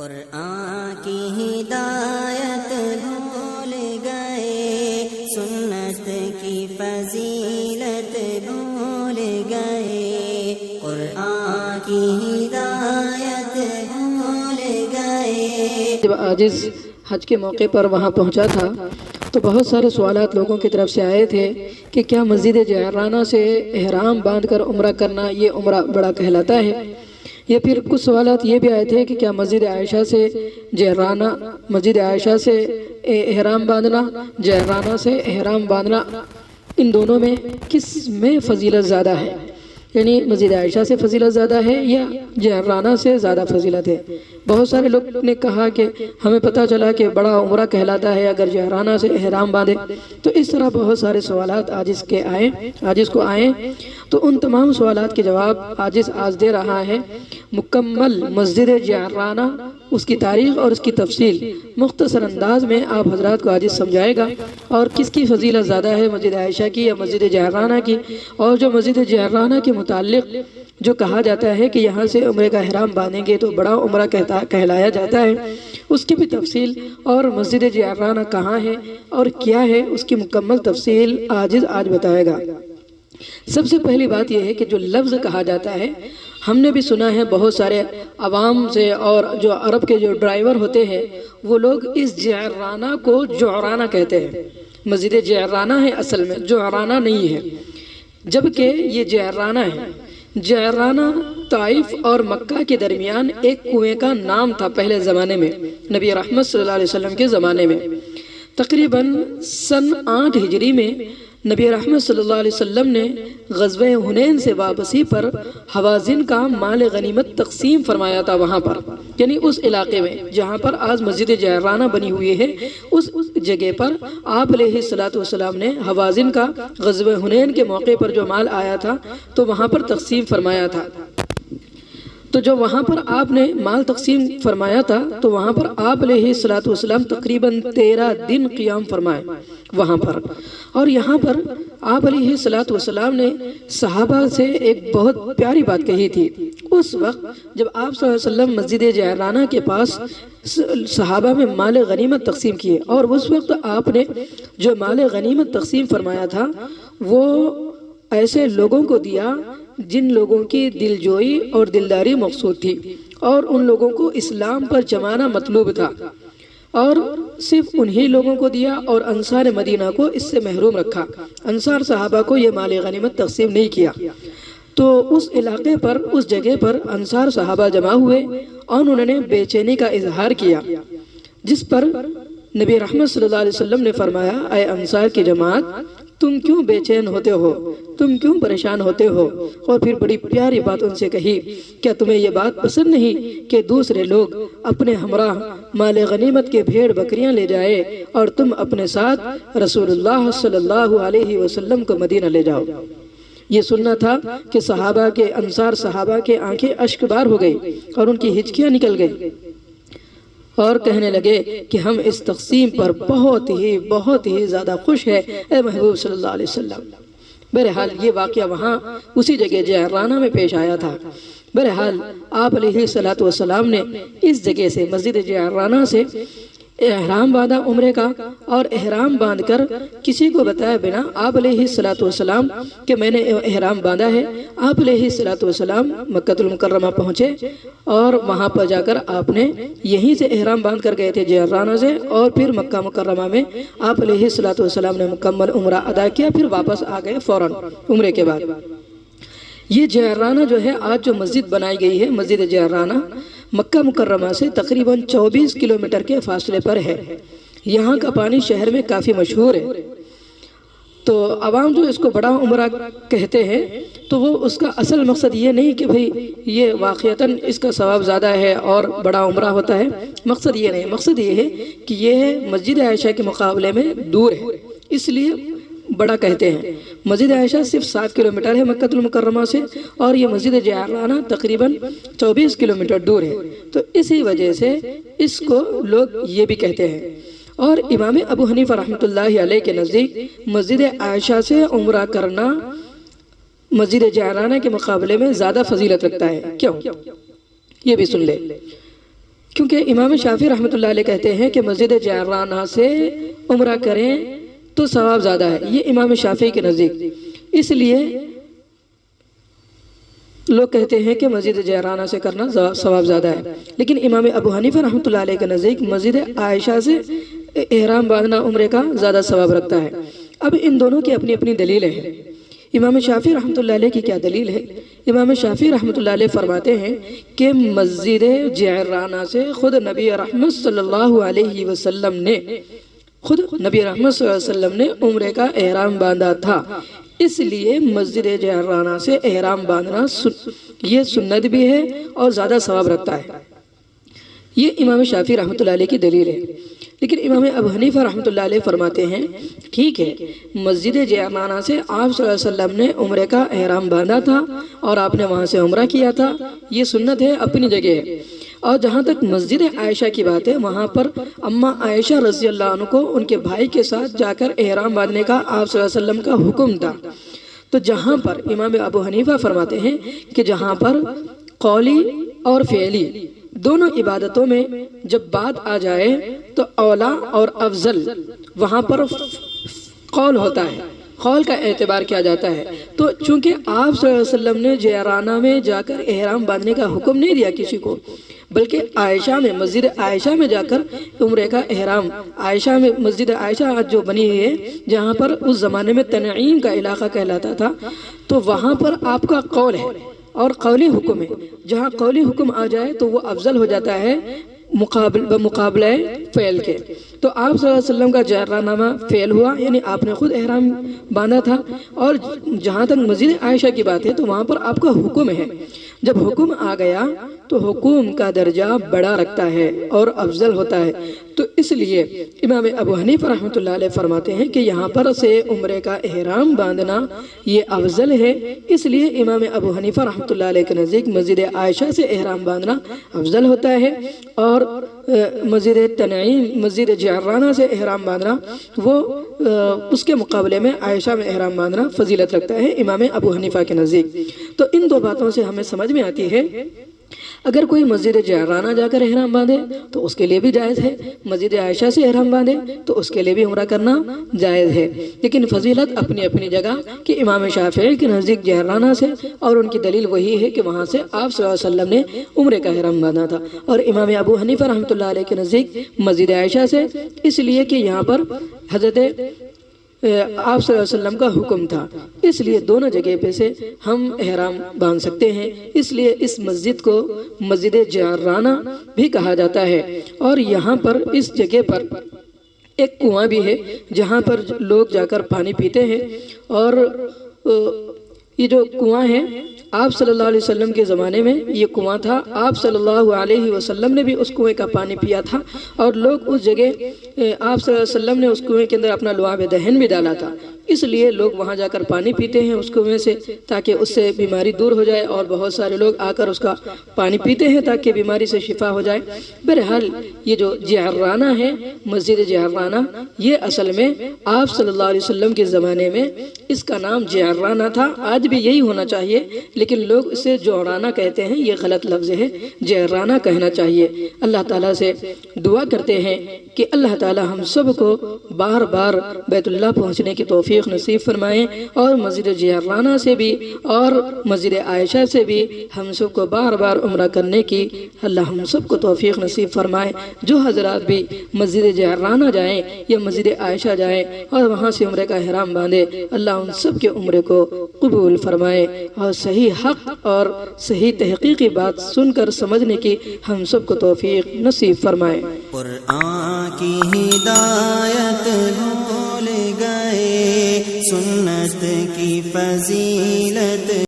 قرآن کی ہدایت بھول گئے، سنت کی فضیلت بھول گئے، قرآن کی ہدایت بھول گئے۔ جب عاجز حج کے موقع پر وہاں پہنچا تھا تو بہت سارے سوالات لوگوں کی طرف سے آئے تھے کہ کیا مسجد جعرانہ سے احرام باندھ کر عمرہ کرنا یہ عمرہ بڑا کہلاتا ہے، یا پھر کچھ سوالات یہ بھی آئے تھے کہ کیا مسجد عائشہ سے جعرانہ، مسجد عائشہ سے احرام باندھنا، جعرانہ سے احرام باندھنا، ان دونوں میں کس میں فضیلت زیادہ ہے، یعنی مسجد عائشہ سے فضیلت زیادہ ہے یا جعرانہ سے زیادہ فضیلت ہے۔ بہت سارے لوگ نے کہا کہ ہمیں پتہ چلا کہ بڑا عمرہ کہلاتا ہے اگر جعرانہ سے احرام باندھے، تو اس طرح بہت سارے سوالات عاجز کو آئے، تو ان تمام سوالات کے جواب عاجز آج دے رہا ہے۔ مکمل مسجد جعرانہ، اس کی تاریخ اور اس کی تفصیل مختصر انداز میں آپ حضرات کو عاجز سمجھائے گا، اور کس کی فضیلت زیادہ ہے، مسجد عائشہ کی یا مسجد جعرانہ کی، اور جو مسجد جعرانہ کے متعلق جو کہا جاتا ہے کہ یہاں سے عمرے کا احرام باندھیں گے تو بڑا عمرہ کہلایا جاتا ہے، اس کی بھی تفصیل، اور مسجد جعرانہ کہاں ہے اور کیا ہے، اس کی مکمل تفصیل عاجز آج بتائے گا۔ سب سے پہلی بات یہ ہے کہ جو لفظ کہا جاتا ہے، ہم نے بھی سنا ہے بہت سارے عوام سے، اور جو عرب کے جو ڈرائیور ہوتے ہیں وہ لوگ اس جعرانہ کو جعرانہ کہتے ہیں۔ مسجد جعرانہ ہے اصل میں، جعرانہ نہیں ہے، جبکہ یہ جعرانہ ہے۔ جعرانہ طائف اور مکہ کے درمیان ایک کنویں کا نام تھا پہلے زمانے میں، نبی رحمت صلی اللہ علیہ وسلم کے زمانے میں۔ تقریباً سن 8 ہجری میں نبی رحمت صلی اللہ علیہ وسلم نے غزوہ حنین سے واپسی پر حوازن کا مال غنیمت تقسیم فرمایا تھا وہاں پر، یعنی اس علاقے میں جہاں پر آج مسجد جعرانہ بنی ہوئی ہے، اس جگہ پر آپ علیہ السلام نے حوازن کا غزوہ حنین کے موقع پر جو مال آیا تھا تو وہاں پر تقسیم فرمایا تھا۔ تو جو وہاں پر آپ نے مال تقسیم فرمایا تھا تو وہاں پر آپ علیہ السلام تقریباً 13 دن قیام فرمائے وہاں پر، اور یہاں پر آپ علیہ السلام نے صحابہ سے ایک بہت پیاری بات کہی تھی۔ اس وقت جب آپ صلی اللہ علیہ وسلم مسجد جعرانہ کے پاس صحابہ میں مال غنیمت تقسیم کیے، اور اس وقت آپ نے جو مال غنیمت تقسیم فرمایا تھا وہ ایسے لوگوں کو دیا جن لوگوں کی دلجوئی اور دلداری مقصود تھی، اور ان لوگوں کو اسلام پر جمانا مطلوب تھا، اور صرف انہی لوگوں کو دیا، اور انصار مدینہ کو اس سے محروم رکھا۔ انصار صحابہ کو یہ مال غنیمت تقسیم نہیں کیا۔ تو اس علاقے پر، اس جگہ پر انصار صحابہ جمع ہوئے اور انہوں نے بے چینی کا اظہار کیا، جس پر نبی رحمت صلی اللہ علیہ وسلم نے فرمایا، اے انصار کی جماعت، تم کیوں بے چین ہوتے ہو، تم کیوں پریشان ہوتے ہو؟ اور پھر بڑی پیاری بات ان سے کہی، کیا تمہیں یہ بات پسند نہیں کہ دوسرے لوگ اپنے ہمراہ مال غنیمت کے بھیڑ بکریاں لے جائے اور تم اپنے ساتھ رسول اللہ صلی اللہ علیہ وسلم کو مدینہ لے جاؤ؟ یہ سننا تھا کہ صحابہ کے، انصار صحابہ کے آنکھیں اشک بار ہو گئی اور ان کی ہچکیاں نکل گئی، اور کہنے لگے کہ ہم اس تقسیم پر بہت ہی زیادہ خوش ہیں اے محبوب صلی اللہ علیہ وسلم۔ بہرحال یہ واقعہ وہاں اسی جگہ جعرانہ میں پیش آیا تھا۔ بہرحال آپ علیہ السلام نے اس جگہ سے، مسجد جعرانہ سے احرام باندھا عمرے کا، اور احرام باندھ کر کسی کو بتایا بنا آپ علیہ السلام کہ میں نے احرام باندھا ہے، آپ علیہ السلام مکہ المکرمہ پہنچے، اور وہاں پر جا کر آپ نے یہیں سے احرام باندھ کر گئے تھے جعرانہ سے، اور پھر مکہ مکرمہ میں آپ علیہ السلام نے مکمل عمرہ ادا کیا، پھر واپس آ گئے فوراً عمرے کے بعد۔ یہ جعرانہ جو ہے آج جو مسجد بنائی گئی ہے، مسجد جعرانہ مکہ مکرمہ سے تقریباً 24 کلومیٹر کے فاصلے پر ہے۔ یہاں کا پانی شہر میں کافی مشہور ہے، تو عوام جو اس کو بڑا عمرہ کہتے ہیں تو وہ اس کا اصل مقصد یہ نہیں کہ بھئی یہ واقعتاً اس کا ثواب زیادہ ہے اور بڑا عمرہ ہوتا ہے، مقصد یہ نہیں، مقصد یہ ہے کہ یہ مسجد عائشہ کے مقابلے میں دور ہے، اس لیے بڑا کہتے ہیں۔ مسجد عائشہ صرف 7 کلومیٹر ہے مکہ المکرمہ سے، اور یہ مسجد جعرانہ تقریباً 24 کلومیٹر دور ہے، تو اسی وجہ سے اس کو لوگ یہ بھی کہتے ہیں۔ اور امام ابو حنیفہ رحمۃ اللہ علیہ کے نزدیک مسجد عائشہ سے عمرہ کرنا مسجد جعرانہ کے مقابلے میں زیادہ فضیلت رکھتا ہے۔ کیوں؟ یہ بھی سن لے۔ کیونکہ امام شافعی رحمۃ اللہ علیہ کہتے ہیں کہ مسجد جعرانہ سے عمرہ کریں تو ثواب زیادہ ہے، یہ امام شافعی کے نزدیک، اس لیے لوگ کہتے ہیں کہ مسجد جعرانہ سے کرنا ثواب زیادہ ہے۔ لیکن امام ابو حنیفہ رحمۃ اللہ علیہ کے نزدیک مسجد عائشہ سے احرام باندھنا عمرے کا زیادہ ثواب رکھتا ہے۔ اب ان دونوں کی اپنی اپنی دلیلیں ہیں۔ امام شافعی رحمۃ اللہ علیہ کی کیا دلیل ہے؟ امام شافعی رحمۃ اللہ علیہ فرماتے ہیں کہ مسجد جعرانہ سے خود نبی رحمت صلی اللہ علیہ وسلم نے عمرے کا احرام باندھا تھا، اس لیے مسجد جعرانہ سے احرام باندھنا یہ سنت بھی ہے اور زیادہ ثواب رکھتا ہے۔ یہ امام شافعی رحمۃ اللہ علیہ کی دلیل ہے۔ لیکن امام ابو حنیفہ رحمۃ اللہ علیہ فرماتے ہیں ٹھیک ہے، مسجد جعرانہ سے آپ صلی اللہ علیہ وسلم نے عمرے کا احرام باندھا تھا اور آپ نے وہاں سے عمرہ کیا تھا، یہ سنت ہے، اپنی جگہ ہے۔ اور جہاں تک مسجد عائشہ کی بات ہے، وہاں پر اماں عائشہ رضی اللہ عنہ کو ان کے بھائی کے ساتھ جا کر احرام باندھنے کا آپ صلی اللہ علیہ وسلم کا حکم تھا۔ تو جہاں پر امام ابو حنیفہ فرماتے ہیں کہ جہاں پر قولی اور فعلی دونوں عبادتوں میں جب بات آ جائے تو اولا اور افضل وہاں پر قول ہوتا ہے، قول کا اعتبار کیا جاتا ہے۔ تو چونکہ آپ صلی اللہ علیہ وسلم نے جعرانہ میں جا کر احرام باندھنے کا حکم نہیں دیا کسی کو، بلکہ عائشہ میں مسجد عائشہ میں جا کر عمرے کا احرام، عائشہ میں مسجد عائشہ آج جو بنی ہے جہاں پر اس زمانے میں تنعیم کا علاقہ کہلاتا تھا، تو وہاں پر آپ کا قول ہے اور قولی حکم ہے۔ جہاں قولی حکم آ جائے تو وہ افضل ہو جاتا ہے بمقابلہ فعل کے۔ تو آپ صلی اللہ علیہ وسلم کا جعرانہ فعل ہوا، یعنی آپ نے خود احرام باندھا تھا، اور جہاں تک مسجد عائشہ کی بات ہے تو وہاں پر آپ کا حکم ہے۔ جب حکم آ گیا تو حکم کا درجہ بڑا رکھتا ہے اور افضل ہوتا ہے، تو اس لیے امام ابو حنیفہ رحمۃ اللہ علیہ فرماتے ہیں کہ یہاں پر سے عمرے کا احرام باندھنا یہ افضل ہے، اس لیے امام ابو حنیفہ رحمۃ اللہ علیہ کے نزدیک مسجد عائشہ سے احرام باندھنا افضل ہوتا ہے، اور مسجد تنعیم مسجد جعرانہ سے احرام باندھنا وہ اس کے مقابلے میں عائشہ میں احرام باندھنا فضیلت رکھتا ہے امام ابو حنیفہ کے نزدیک۔ تو ان دو باتوں سے ہمیں سمجھ میں آتی ہے اگر کوئی مسجد جعرانہ جا کر احرام باندھے تو اس کے لیے بھی جائز ہے، مسجد عائشہ سے احرام باندھے تو اس کے لیے بھی عمرہ کرنا جائز ہے، لیکن فضیلت اپنی اپنی جگہ کہ امام شافعی کے نزدیک جعرانہ سے، اور ان کی دلیل وہی ہے کہ وہاں سے آپ صلی اللہ علیہ وسلم نے عمرے کا احرام باندھا تھا، اور امام ابو حنیفہ رحمۃ اللہ علیہ کے نزدیک مسجد عائشہ سے، اس لیے کہ یہاں پر حضرت آپ صلی اللہ علیہ وسلم کا حکم تھا، اس لیے دونوں جگہ پہ سے ہم احرام باندھ سکتے ہیں، اس لیے اس مسجد کو مسجد جعرانہ بھی کہا جاتا ہے۔ اور یہاں پر اس جگہ پر ایک کنواں بھی ہے جہاں پر لوگ جا کر پانی پیتے ہیں، اور یہ جو کنواں ہے آپ صلی اللہ علیہ وسلم کے زمانے میں یہ کنواں تھا، آپ صلی اللہ علیہ وسلم نے بھی اس کنویں کا پانی پیا تھا، اور لوگ اس جگہ آپ صلی اللہ علیہ وسلم نے اس کنویں کے اندر اپنا لعاب دہن بھی ڈالا تھا، اس لیے لوگ وہاں جا کر پانی پیتے ہیں اس کنویں سے تاکہ اس سے بیماری دور ہو جائے، اور بہت سارے لوگ آ کر اس کا پانی پیتے ہیں تاکہ بیماری سے شفا ہو جائے۔ بہرحال یہ جو جعرانہ ہے مسجد جعرانہ، یہ اصل میں آپ صلی اللہ علیہ وسلم کے زمانے میں اس کا نام جعرانہ تھا، آج بھی یہی ہونا چاہیے، لیکن لوگ اسے جعرانہ کہتے ہیں، یہ غلط لفظ ہے، جعرانہ کہنا چاہیے۔ اللہ تعالیٰ سے دعا کرتے ہیں کہ اللہ تعالیٰ ہم سب کو بار بار بیت اللہ پہنچنے کی توفیق نصیب فرمائیں، اور مسجد جعرانہ سے بھی اور مسجد عائشہ سے بھی ہم سب کو بار بار عمرہ کرنے کی اللہ ہم سب کو توفیق نصیب فرمائے۔ جو حضرات بھی مسجد جعرانہ جائیں یا مسجد عائشہ جائیں اور وہاں سے عمرے کا احرام باندھے، اللہ ان سب کے عمرے کو قبول فرمائے، اور صحیح حق اور صحیح تحقیقی بات سن کر سمجھنے کی ہم سب کو توفیق نصیب فرمائے۔ قرآن کی ہدایت بھول گئے، سنت کی فضیلت